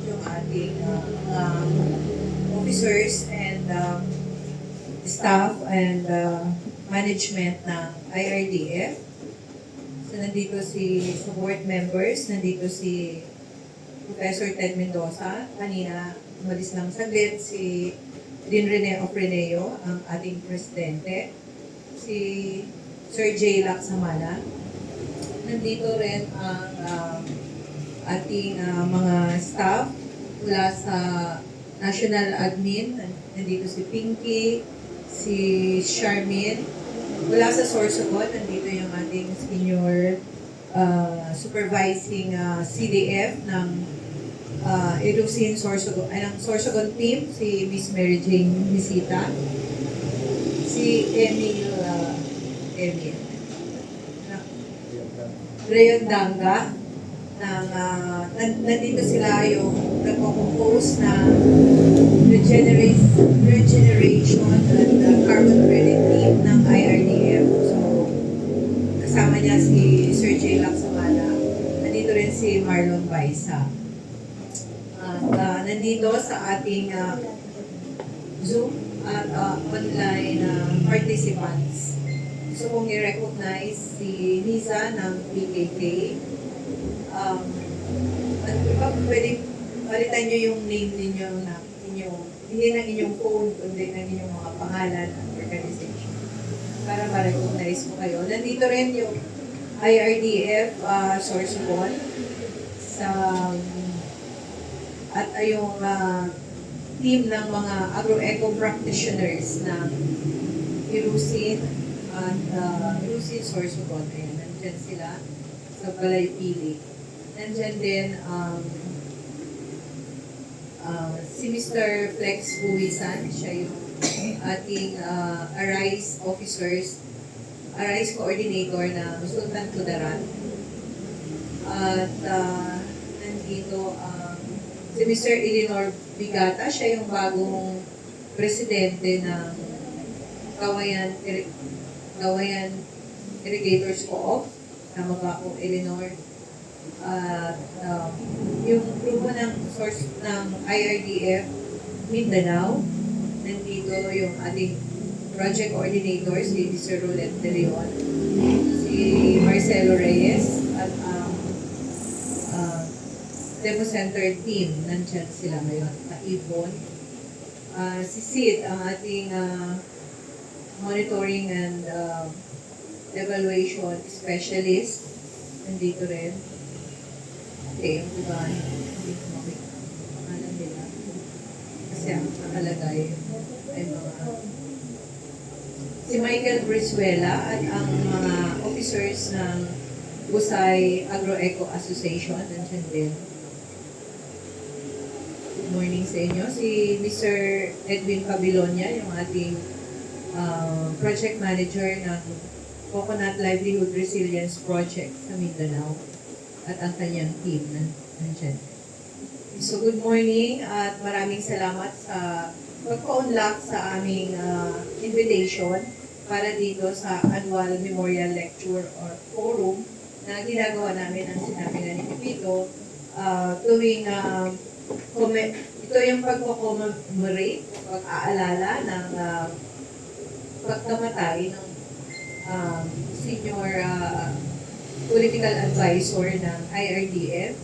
yung ating officers and staff and management ng IRDF. So nandito sa board members, nandito si Professor Ted Mendoza. Kanina, umalis lang saglit si Dean Rene Ofreneo, ang ating presidente. Si Sir J. Laksamana. Nandito rin ang ating mga staff mula sa National Admin. Nandito si Pinky, si Charmin. Mula sa Sorsogon, nandito yung ating senior supervising CDF ng Ilusin Sorsogon, ng Sorsogon team, si Miss Mary Jane Misita, si Emil Rayon Danga, nandito sila yung nagpo-compose na regeneration and carbon credit team ng IRDF. So, kasama niya si Sir J. Laksamana. Nandito rin si Marlon Baisa. At nandito sa ating Zoom at online participants. Gusto kong i-recognize si Liza ng PKK. At pwede palitan nyo yung name ninyo na hindi ng inyong phone, kundi ng inyong mga pangalan at organization. Para ma-recognize mo kayo. Nandito rin yung IRDF Sorsogon at yung team ng mga agro-eco practitioners ng Ilusin at Ilusin Sorsogon. Ayan, nandyan sila sa Balaypili. Nandyan din si Mr. Flex Buwisan, siya yung ating ARISE officers, ARISE coordinator na Sultan Kudarat. At nandito si Mr. Eleanor Bigata, siya yung bagong presidente ng Kawayan Irrigators Co-op. Tama ba ako, Eleanor? Yung grupo ng source ng IRDF Mindanao, nandito yung ating project coordinator, si Mr. Rolet De Leon, si Marcelo Reyes, at Demo Center team, nandyan sila ngayon, Ibon. Si Sid, ang ating monitoring and evaluation specialist, nandito rin. Okay, yung iba, hindi ko makita. Pangalan nila. Kasi ang nakalagay ay mga si Michael Brizuela at ang mga officers ng Busay Agro-Eco Association, nandiyan din. Good morning sa inyo. Si Mr. Edwin Pabilonia, yung ating project manager ng Coconut Livelihood Resilience Project sa Mindanao at ang kanyang team nandiyan. So good morning at maraming salamat sa pagpa-unlock sa aming invitation para dito sa annual memorial lecture or forum na ginagawa namin ang sinabi na ni Pipito tuwing ito yung pagko-commemorate, pag-aalala ng pagkamatay ng senior political advisor ng IRDF,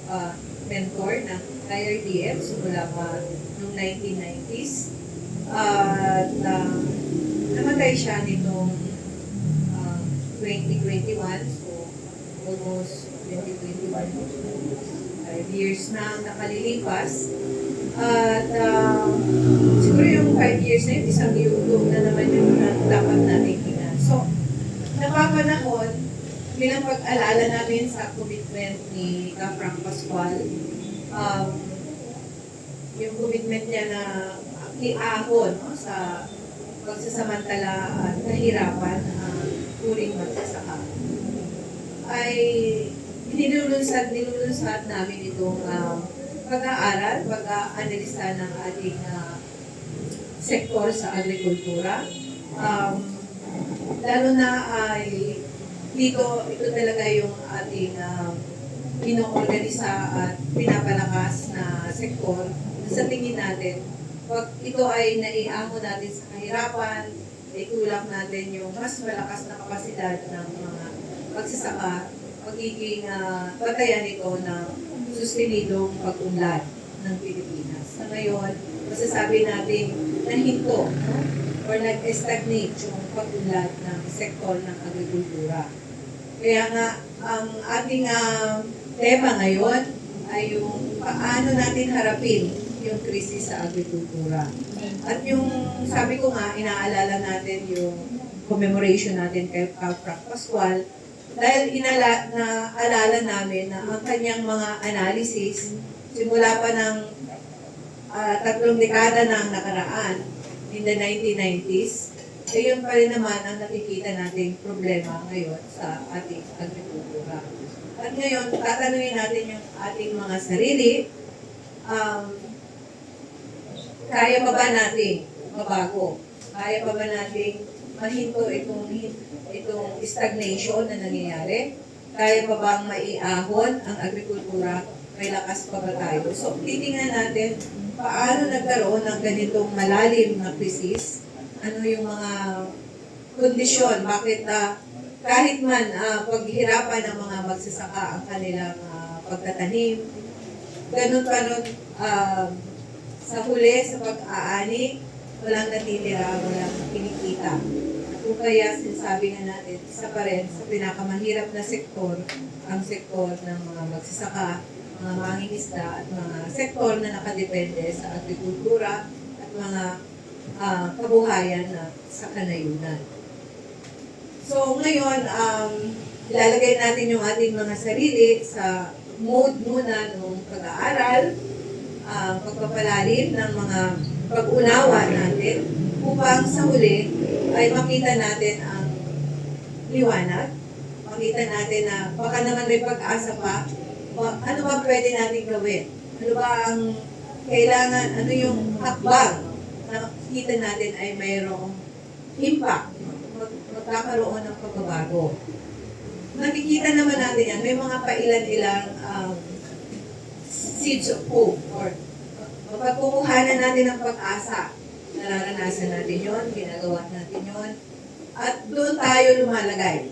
mentor ng IRDF, simula pa noong 1990s. At namatay siya nitong 2021, so almost 2021, 5 years na ang nakalilipas. At siguro yung 5 years na yun, isang yugto na naman yun na dapat natin tingnan. So, napapanahon, bilang pag-alala namin sa commitment ni Frank Pascual, yung commitment niya na iahon sa pagsasamantala at kahirapan turing magsasaka, ay nilulunsad namin itong pag-aaral, pag-aanalisa ng ating sektor sa agrikultura. Lalo na ay ito talaga yung ating inoorganisa at pinapalakas na sektor na sa tingin natin, pag ito ay naiamo natin sa kahirapan, itulak natin yung mas malakas na kapasidad ng mga magsasaka, magiging batayan ito ng sustinidong pag-unlad ng Pilipinas. Sa ngayon, masasabi natin nahinto, no? Or nag-stagnate yung pag-unlad ng sektor ng agrikultura. Kaya nga, ang ating tema ngayon ay yung paano natin harapin yung krisis sa agrikultura. At yung, sabi ko nga, inaalala natin yung commemoration natin kay Frank Pascual dahil naalala namin na ang kanyang mga analysis simula pa ng 3 dekada na ang nakaraan in the 1990s, yun pa rin naman ang nakikita nating problema ngayon sa ating agrikultura. At ngayon, tatanungin natin yung ating mga sarili, kaya pa ba nating mabago? Kaya pa ba nating mahinto itong stagnation na nangyayari? Kaya pa bang maiahon ang agrikultura? May lakas pa ba tayo? So, titingnan natin paano nagkaroon ng ganitong malalim na krisis. Ano yung mga kondisyon? Bakit kahit man paghihirapan ng mga magsasaka ang kanilang pagtatanim, ganun pa nun, sa huli, sa pag-aani, walang natitira, walang kinikita. Kung kaya sinasabi nga natin, isa pa rin sa pinakamahirap na sektor, ang sektor ng mga magsasaka, mga mangingisda at mga sektor na nakadepende sa agrikultura at mga kabuhayan na sa kanayunan. So ngayon, ilalagay natin yung ating mga sarili sa mode muna ng pag-aaral, pagpapalalim ng mga pag-unawa natin upang sa huli ay makita natin ang liwanag, makita natin na baka naman may pag-asa pa, ano ba pwede natin gawin? Ano ba ang kailangan, ano yung hakbang na makikita natin ay mayroong impact, magkakaroon ng pagbabago. Nakikita naman natin yan, may mga pailan-ilang seeds of hope or mapagkukuhanan natin ng pag-asa. Nararanasan natin yon, ginagawa natin yon, at doon tayo lumalagay.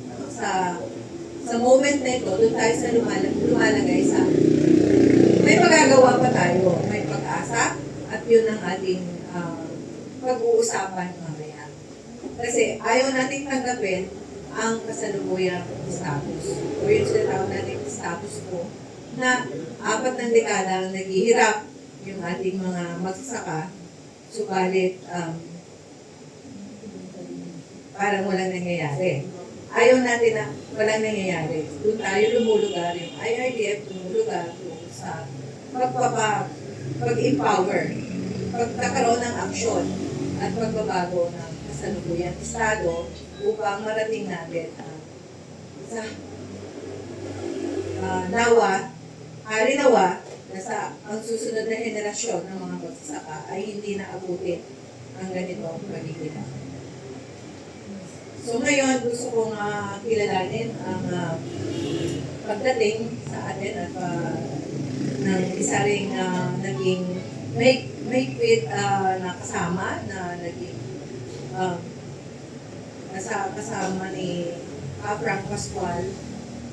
Sa moment na ito, doon tayo sa lumalagay sa may magagawa pa tayo, may pag-asa, at yun ang ating pag-uusapan mamaya. Kasi ayaw nating tanggapin ang kasalukuyang status o yung sinatawag natin status quo na 4 na dekada ang naghihirap yung ating mga magsasaka, subalit parang walang nangyayari. Ayaw natin na walang nangyayari. Doon tayo lumulugar, yung IRDF lumulugar sa pag-empower, pagkakaroon ng aksyon at pagbabago ng kasalukuyang estado upang marating natin sa nawa na sa ang susunod na henerasyon ng mga magsasaka ay hindi na abutin ang ganitong pagiging. So ngayon, gusto kong kilalanin ang pagdating sa atin at ng isa ring naging may quit na kasama na naging kasama ni Frank Pascual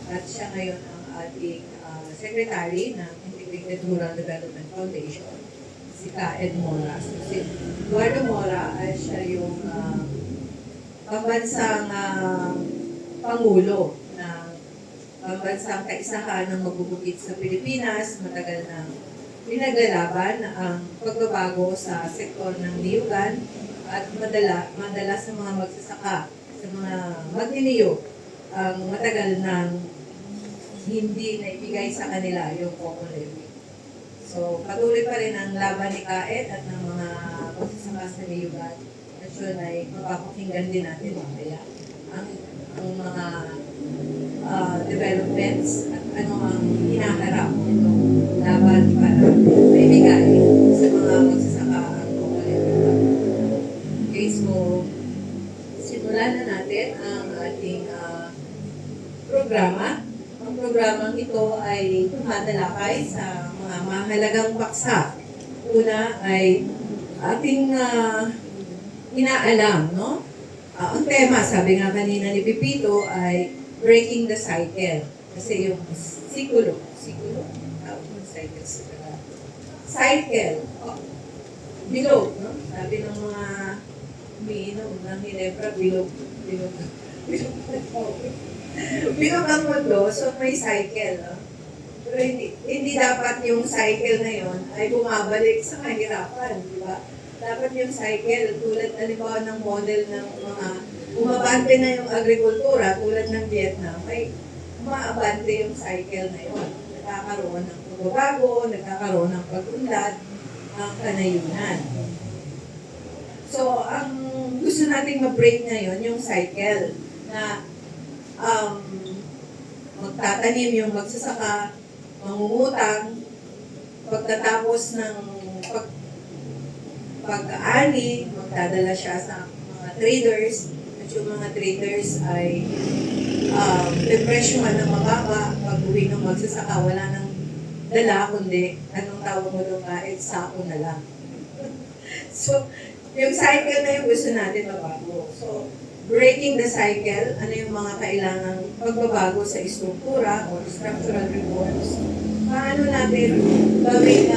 at siya ngayon ang ating secretary ng Integrated Rural Development Foundation, si Ka-Ed Mora. So, si Eduardo Mora ay siya yung pambansang pangulo ng pambansang kaisahan ng magbubukid sa Pilipinas. Matagal na pinaglalaban ang pagbabago sa sektor ng niyugan at madala sa mga magsasaka, sa mga magniniyo, ang matagal nang hindi naibigay sa kanila yung common levy. So, patuloy pa rin ang laban ni Ka-Ed at ng mga magsasaka sa niyugan. At yun ay mapapakinggan din natin mamaya ang mga developments at ano ang hinaharap itong laban para maibigay sa mga magsasaka ang common levy. Okay, so simulan na natin ang ating programa. Ang programang ito ito ay tumatalakay sa mga mahalagang paksa. Una ay ating inaalam, no? Ang tema, sabi nga kanina ni Pipito, ay breaking the cycle. Kasi yung cycle, cycle, bilog, no? Sabi ng mga umiinom ng Hinebra, bilog, bilog, bilog, bilog ang mundo, so may cycle, no? Pero hindi dapat yung cycle na yon ay bumabalik sa kahirapan, di ba? Dapat yung cycle, tulad halimbawa ng model ng mga umabante na yung agrikultura, tulad ng Vietnam, ay umaabante yung cycle na yon. Nagkakaroon ng pagbabago, nagkakaroon ng pag-unlad ang kanayunan. So, ang gusto nating ma-break ngayon, yung cycle na magtatanim yung magsasaka, mangungutang, pagtatapos ng pag-aani, magdadala siya sa mga traders, at yung mga traders ay depresyon ng mababa, pag-uwi ng magsasaka, wala nang dala, kundi anong tawag mo doon kahit sako na lang. So, yung cycle na yung gusto natin mabago. So, breaking the cycle, ano yung mga kailangang pagbabago sa istruktura or structural reforms, paano natin gawing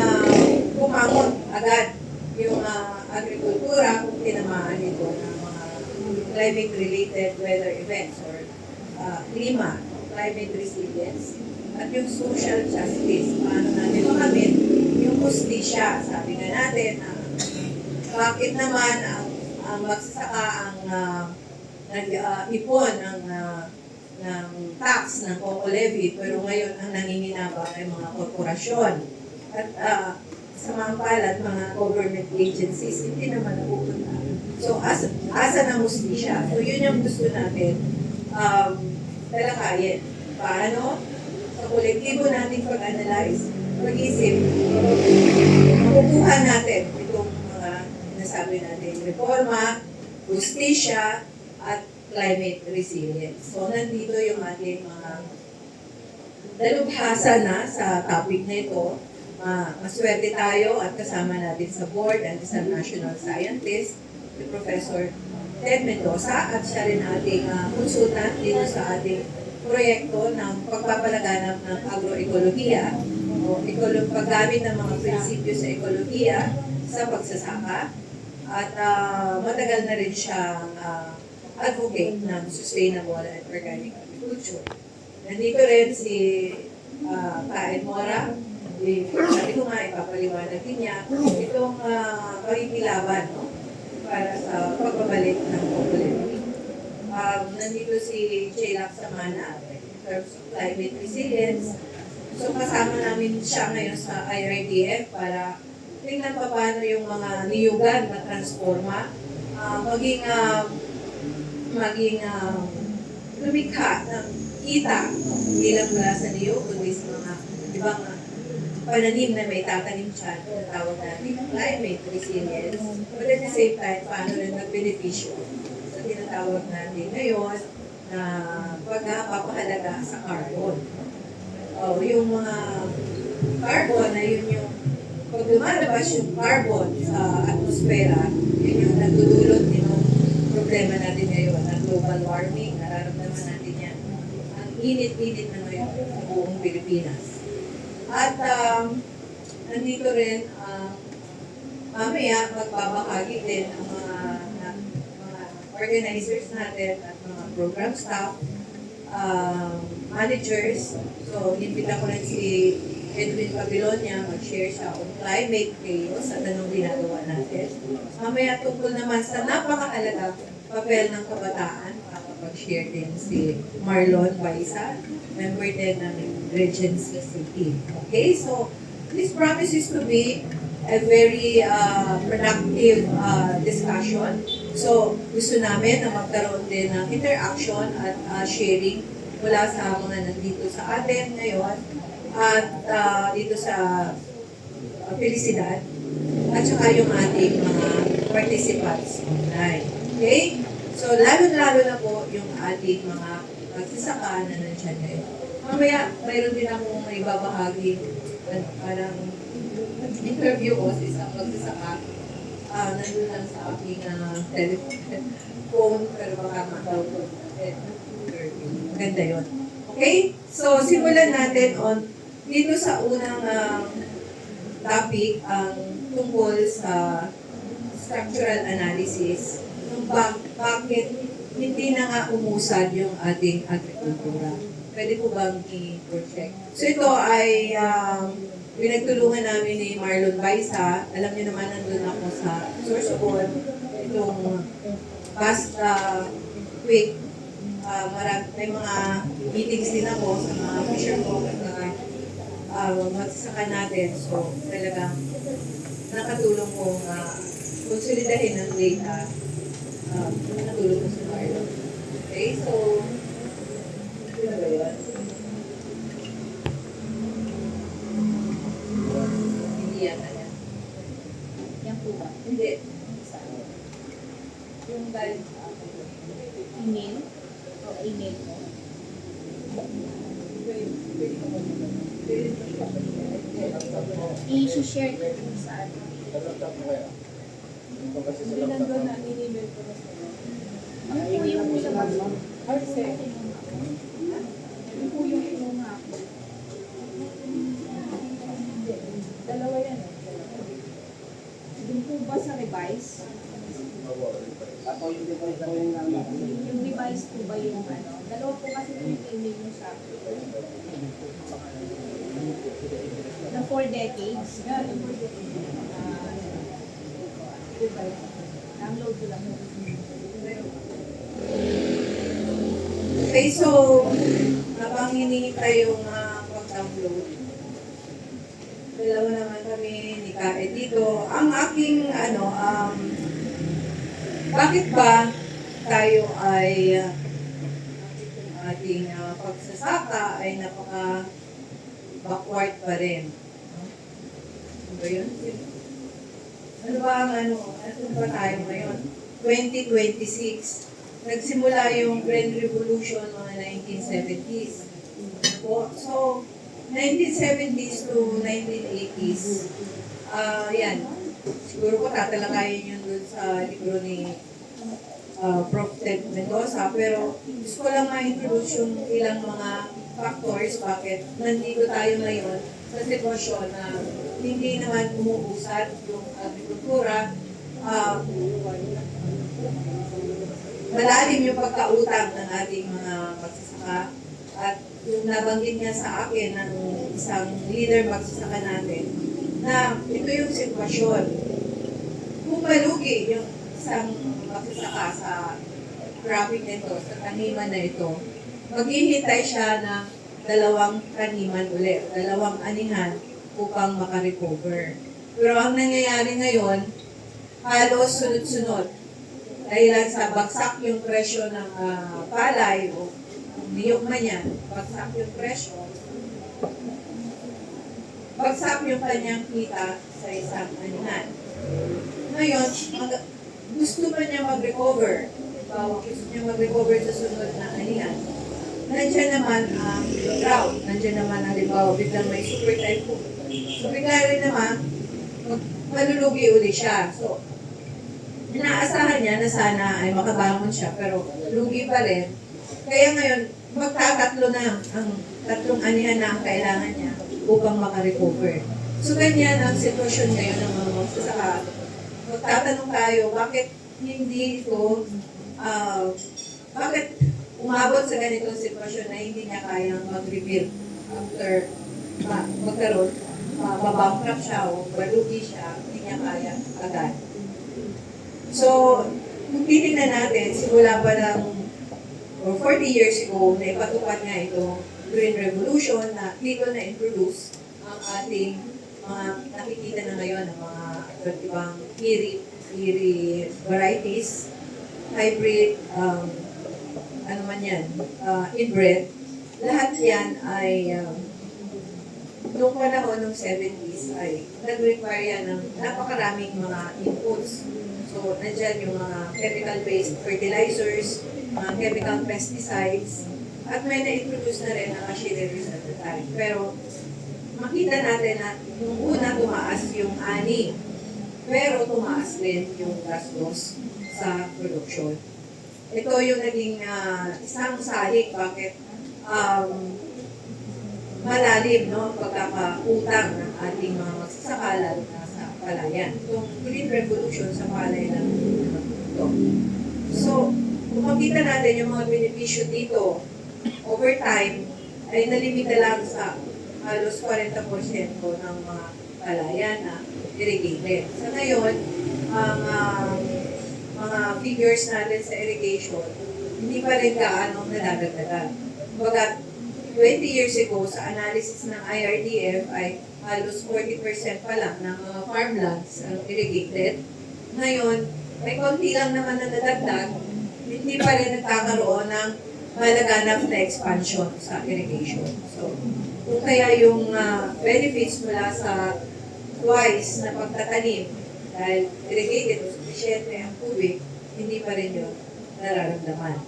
kumangot agad yung agrikultura kung tinamaan ito ng mga climate-related weather events or klima, climate resilience, at yung social justice, paano natin makamit yung justisya. Sabi nga natin, bakit naman ang magsasaka ang nag-ipon ng tax ng Coco Levy, pero ngayon ang nanginginabang ay mga korporasyon. At sa mga palad, mga government agencies, hindi naman napupunta. So, asa ng hustisya. So, yun yung gusto natin talakayin. Paano? Sa kolektibo nating pag-analyze, mag-isip, makukuha natin itong mga nasabi natin, reforma, justisya, at climate resilience. So, nandito yung ating mga dalubhasa na sa topic na ito. Maswerte tayo at kasama natin sa board ang isang national scientist, si Professor Ted Mendoza, at siya rin ating consultant dito sa ating proyekto ng pagpapalaganap ng agroekolohiya o paggamit ng mga prinsipyo sa ekolohiya sa pagsasaka. At matagal na rin siyang advocate ng sustainable and organic agriculture. Nandito rin si Kain Mora. Sabi ko nga, ipapaliwanag din niya itong pakikilaban, no? Para sa pagbabalik ng popularity. Nandito si J-Lac Samana in terms of climate resilience. So kasama namin siya ngayon sa IRDF para tingnan pa paano yung mga niyugan na transforma maging lumikha ng kita, hindi lang mula sa niyog, kundi sa mga ibang pananim na may tatanim siya, na tawag natin climate resilience, but at the same time, paano rin magbenepisyo sa tinatawag natin ngayon na pagpapahalaga sa carbon. Yung mga carbon na yun yung pag lumalabas yung carbon sa atmosfera, yun yung nagdudulot din ng problema natin ngayon, ang global warming, nararamdaman natin yan. Ang init-init na ngayon sa buong Pilipinas. At nandito rin, mamaya magbabahagi din ang mga organizers natin at mga program staff, managers. So, inimbita ko rin si Edwin Pabilonia, mag-share siya on climate chaos at anong ginagawa natin. Mamaya tungkol naman sa napakahalaga papel ng kabataan, makakapag-share din si Marlon Baisa, member din ng Regency City. Okay, so this promises to be a very productive discussion. So, gusto namin na magkaroon din ng interaction at sharing mula sa mga nandito sa atin ngayon at dito sa Felicidad at saka yung ating mga participants online. Okay? So, lalo-lalo na po yung ating mga magsasaka na nandiyan ngayon. Mamaya, mayroon din akong may babahagi, parang interview ko sa isang magsasaka. Nandun lang sa aking telephone, pero baka matawag ko. Maganda yun. Okay? So, simulan natin dito sa unang topic, ang tungkol sa structural analysis, kung bakit hindi na nga umusad yung ating agrikultura. Pwede po bang i-project? So ito ay pinagtulungan namin ni Marlon Baisa. Alam niyo naman, nandun ako sa Sorsogon. Itong past week, may mga meetings din ako sa mga fisher folk at mga magsasaka natin. So talagang nakatulong ko konsolidahin ng data. Nakatulong ko si Marlon. Okay, so ano ba yun? Hindi yan na yan. Yan po ba? Hindi. Yung galing sa Email? O email mo? I-share ko dun sa ano. Hindi nandun na, in-email ko na sa'yo. Yung po yung labas mo. Arce. Yung po yung inuha ko. Dalawa yan eh. Yung po ba sa revise? Yung revise po ba yung ano? Dalawa po kasi yung email mo sa akin. Na 4 decades. Yan. Po ba yan? Download ko lang. Okay, so habang hinihintay yung pag-download, dalawa naman kami ni Kae dito. Ang aking bakit ba tayo ay ating pagsasaka ay backward pa rin? Ano ba yun? Ano ba ang ano ba tayo ngayon? 2026. Nagsimula yung Green Revolution mga 1970s. So, 1970s to 1980s, yan. Siguro ko tatalakayin yun dun sa libro ni Prof. Ted Mendoza, pero gusto ko lang ma-introduce yung ilang mga factors bakit nandito tayo ngayon sa sitwasyon na hindi naman umuusad yung agrikultura. Malalim yung pagkautang ng ating mga magsasaka at yung nabanggit niya sa akin ng isang leader magsasaka natin na ito yung sitwasyon. Kung malugi yung isang magsasaka sa cropping nito, sa taniman na ito, maghihintay siya ng 2 taniman ulit, 2 anihan upang makarecover. Pero ang nangyayari ngayon, halos sunod-sunod. Dahil sa bagsak yung presyo ng palay o niyog man yan, bagsak yung presyo, bagsak yung kanyang kita sa isang anihan. Ngayon, gusto ba niya mag-recover? Gusto niya mag-recover sa sunod na anihan. Nandiyan naman ang drought. Nandiyan naman ang halimbawa, biglang may super typhoon. So, bigla rin naman, malulugi uli siya. So, inaasahan niya na sana ay makabangon siya, pero lugi pa rin. Kaya ngayon, magtatatlo na ang 3 anihan na ang kailangan niya upang makarecover. So, ganyan ang sitwasyon ngayon ng mga magsasaka. Magtatanong tayo, bakit hindi ito, bakit umabot sa ganitong sitwasyon na hindi niya kayang mag-rebuild after magkaroon, mababankrupt siya o malugi siya, hindi niya kaya agad. So, kung titignan natin, simula pa ng 40 years ago, na ipatupad nga ito, Green Revolution, na dito na-introduce ang ating mga nakikita na ngayon, ang mga iba't ibang iri varieties, hybrid, ano man yan, inbred. Lahat yan ay, noong panahon ng 70s, ay nag-require yan ng napakaraming mga inputs. So, nandyan yung mga chemical-based fertilizers, mga chemical pesticides, At may na-introduce na rin na machineries at the time. Pero makita natin na nung una tumaas yung ani, pero tumaas din yung gastos sa production. Ito yung naging isang salik bakit malalim no, pagkakautang ng ating mga magsasaka lalo na sa palayan. Itong Green Revolution sa palay lang ito. So, kung makita natin yung mga benepisyo dito, over time, ay nalimita lang sa halos 40% ng mga palayan na irrigated. Sa ngayon, ang mga figures natin sa irrigation, hindi pa rin gaano nadadagdagan. Kumbaga, 20 years ago, sa analysis ng IRDF ay halos 40% pa lang ng mga farmlands ang irrigated. Ngayon, may konti lang naman na nadagdag, hindi pa rin nagkakaroon ng malaganap na expansion sa irrigation. So, kung kaya yung benefits mula sa twice na pagtatanim dahil irrigated o sufficiente ang tubig, hindi pa rin yun nararamdaman.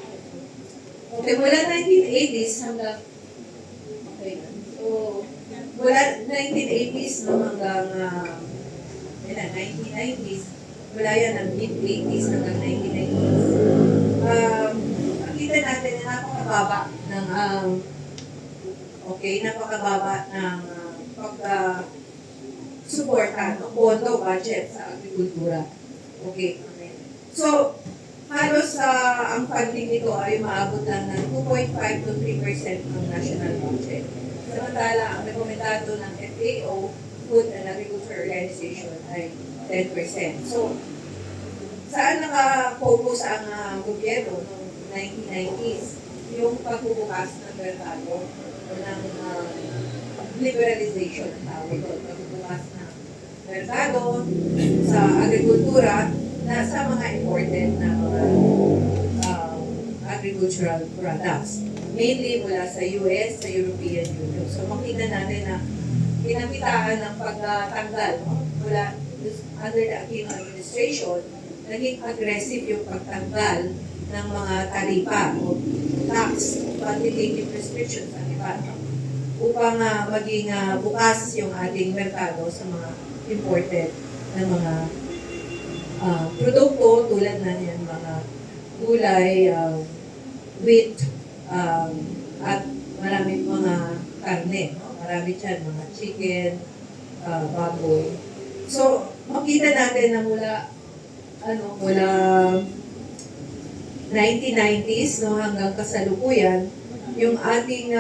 Okay, mula 1980s hanggang so, mula 1980s no, hanggang 1990s, mula yan ng mid-80s hanggang 1990s, makita natin na napakababa ng napakababa ng pag-suporta ng pondo budget sa agrikultura. Okay. So, halos ang funding nito ay maabot lang ng 2.5 to 3% ng national budget. Samantala, ang rekomendado ng FAO, Food and Agriculture Organization, ay 10%. So, saan naka-focus ang gobyerno noong 1990s? Yung pagbubukas ng merkado o ng liberalization ng tawag doon. Pagbubukas ng merkado sa agrikultura na sa mga imported na mga agricultural products. Mainly mula sa US, sa European Union. So makita natin na pinapitaan ng pagtanggal mula under the Aquino administration, naging aggressive yung pagtanggal ng mga taripa o tax, quantitative restrictions ang iba, upang maging bukas yung ating merkado sa mga imported na mga produkto tulad na yan, mga gulay, wheat, at maraming mga karne. No? Marami dyan, mga chicken, baboy. So, makita natin na mula 1990s no, hanggang kasalukuyan, yung ating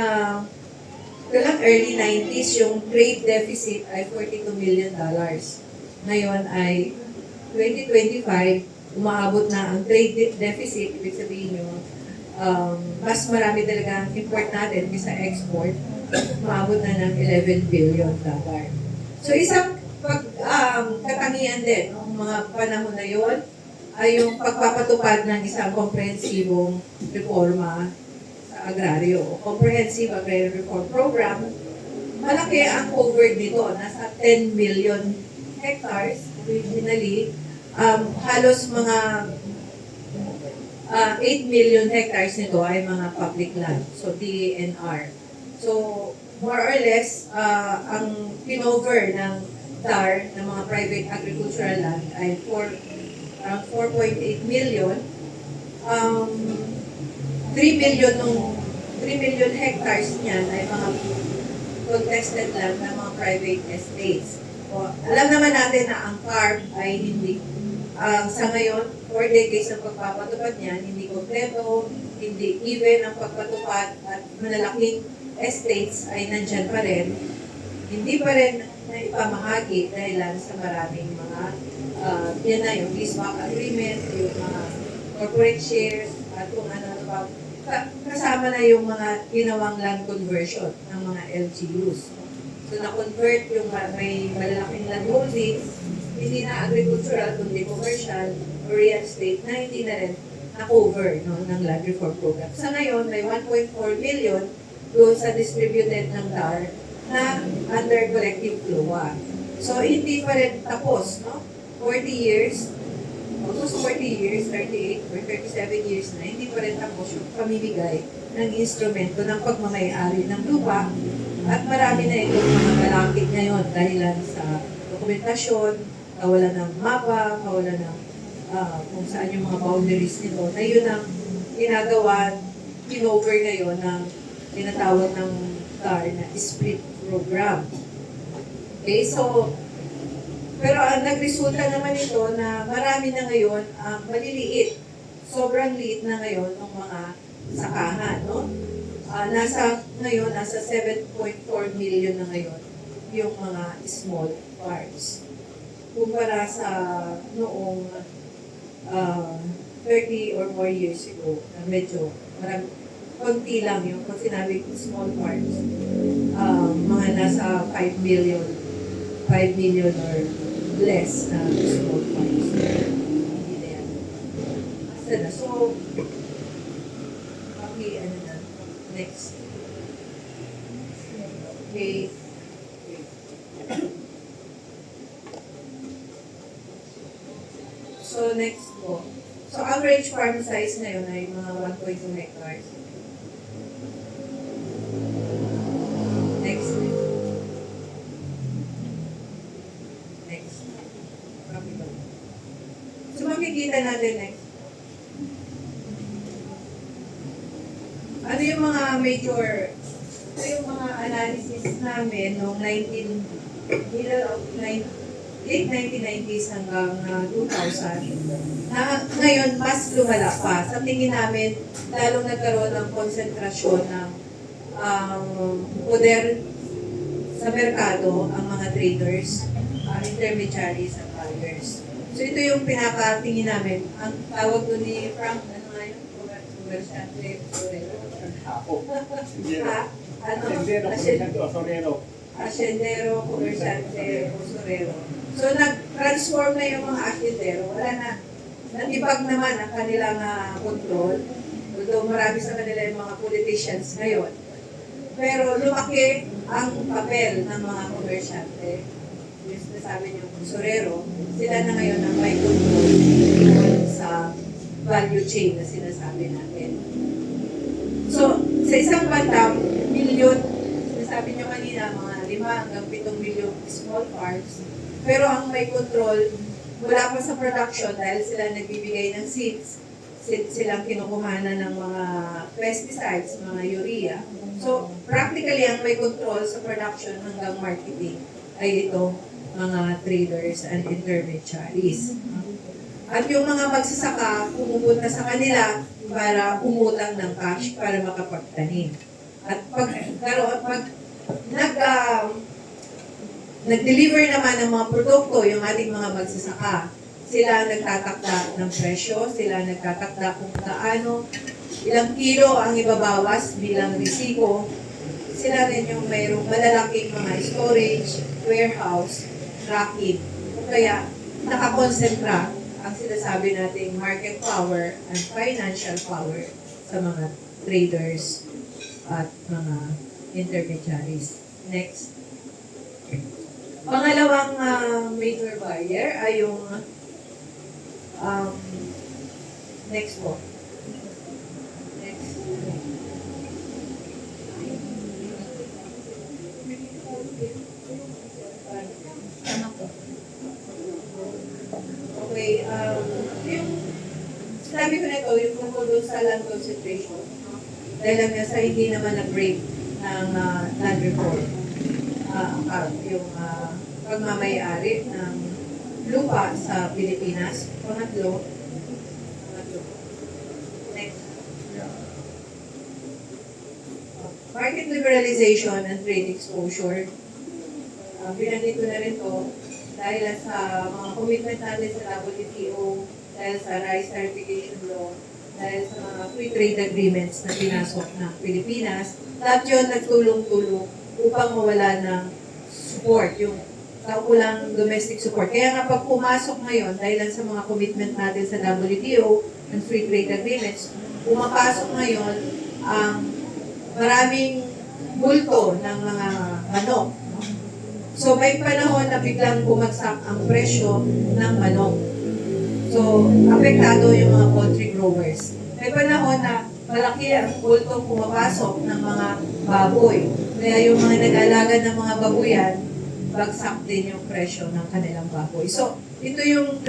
early 90s, yung trade deficit ay $42 million. Ngayon ay 2025, umaabot na ang trade deficit, ibig sabihin nyo, mas marami talaga import natin kaysa export, umaabot na ng $11 billion. So isang katangian din, ng mga panahon na yon ay yung pagpapatupad ng isang komprehensibong reforma sa agraryo, o Comprehensive Agrarian Reform Program. Malaki ang covered nito, nasa 10 million hectares originally, halos mga 8 million hectares nito ay mga public land, so DNR. So, more or less, ang pinover ng DAR ng mga private agricultural land ay around 4.8 million. 3 million hectares niyan ay mga contested land ng mga private estates. O, alam naman natin na ang CARB ay hindi sa ngayon, 4 decades ang pagpapatupad niyan, hindi kompleto, hindi even ang pagpatupad at malalaking estates ay nandyan pa rin. Hindi pa rin na ipamahagi dahil sa maraming mga yan na yung leaseback agreement, yung mga corporate shares, at kung ano pa. Kasama na yung mga ginawang land conversion ng mga LGUs. So na-convert yung may malalaking land holdings, hindi na agricultural, kundi commercial or real estate na hindi na rin na-cover ng land reform program. Sa ngayon, may 1.4 million doon sa distributed ng DAR na under collective CLOA. So, hindi pa rin tapos, no? 40 years, almost 40 years, 38 or 37 years na, hindi pa rin tapos yung pamimigay ng instrumento ng pagmamayari ng lupa. At marami na itong mga malakit ngayon dahilan sa dokumentasyon, kawalan ng mapa, kawalan ng kung saan yung mga boundaries nito, na yun ang ginagawa, pinover ngayon ng tinatawag ng TAR na split program. Okay, so, pero ang nagresulta naman ito na marami na ngayon ang maliliit, sobrang liit na ngayon ng mga sakahan, no? Nasa 7.4 million na ngayon yung mga small farms. Kumpara sa noong 30 or more years ago, na medyo konti lang yung, kung sinabi small farms, mga nasa 5 million or less na small farms. Hindi na yan. Basta na. So, okay, ano na. Next. Okay. So, next po. So, average farm size ngayon ay mga 1.2 hectares. Next. Next. Copy ba? So, makikita natin next. Ano yung mga major, ito yung mga analysis namin noong late 1990s hanggang 2000, na ngayon mas lumala pa. Sa tingin namin, lalong nagkaroon ng konsentrasyon ng poder sa merkado ang mga traders, intermediaries at buyers. So ito yung pinakatingin namin. Ang tawag doon ni Frank, ano nga yun? Comerciante, usurero. Asyendero, comerciante, usurero. So, nag-transform na yung mga asyendero. Wala na, natibag naman ang kanilang control. Although marami sa kanila yung mga politicians ngayon. Pero lumaki ang papel ng mga komersyante. Yung sinasabi niyo, usurero, sila na ngayon ang may control sa value chain na sinasabi natin. So, sa isang bandang, sinasabi niyo kanina, mga 5 hanggang 7 milyon small farms. Pero ang may control, wala pa sa production dahil sila nagbibigay ng seeds. Silang kinukuhanan ng mga pesticides, mga urea. So, practically, ang may control sa production hanggang marketing ay ito, mga traders and intermediaries. At yung mga magsasaka, pumupunta sa kanila para umutang ng cash para makapagtanim. At pag nag-deliver naman ng mga produkto yung ating mga magsasaka, sila nagtatakda ng presyo, sila nagtatakda kung kaano, ilang kilo ang ibabawas bilang risiko. Sila rin yung mayroong malalaking mga storage, warehouse, tracking. Kaya nakakonsentra ang sinasabi nating market power and financial power sa mga traders at mga intermediaries. Next. Pangalawang major buyer ay yung next po. Next. Okay, yung sabi ko na ito, yung tungkol doon sa land concentration, dahil lang nga sa hindi naman nag-break ng land reform, yung pagmamayari ng lupa sa Pilipinas. Pangatlo. Next. Market liberalization and trade exposure. Binanggit ko na rin to dahil sa mga commitment natin sa WTO, dahil sa rice certification law, dahil sa mga free trade agreements na pinasok ng Pilipinas. Lahat yun nagtulong-tulong upang mawala ng support, yung kulang domestic support. Kaya nga pag pumasok ngayon, dahil sa mga commitment natin sa WTO and free trade agreements, pumapasok ngayon ang maraming bulto ng mga manok. So may panahon na biglang bumagsak ang presyo ng manok. So, apektado yung mga poultry growers. May panahon na malaki ang kultong pumapasok ng mga baboy. Kaya yung mga nag-alaga ng mga babuyan, bagsak din yung presyo ng kanilang baboy. So, ito yung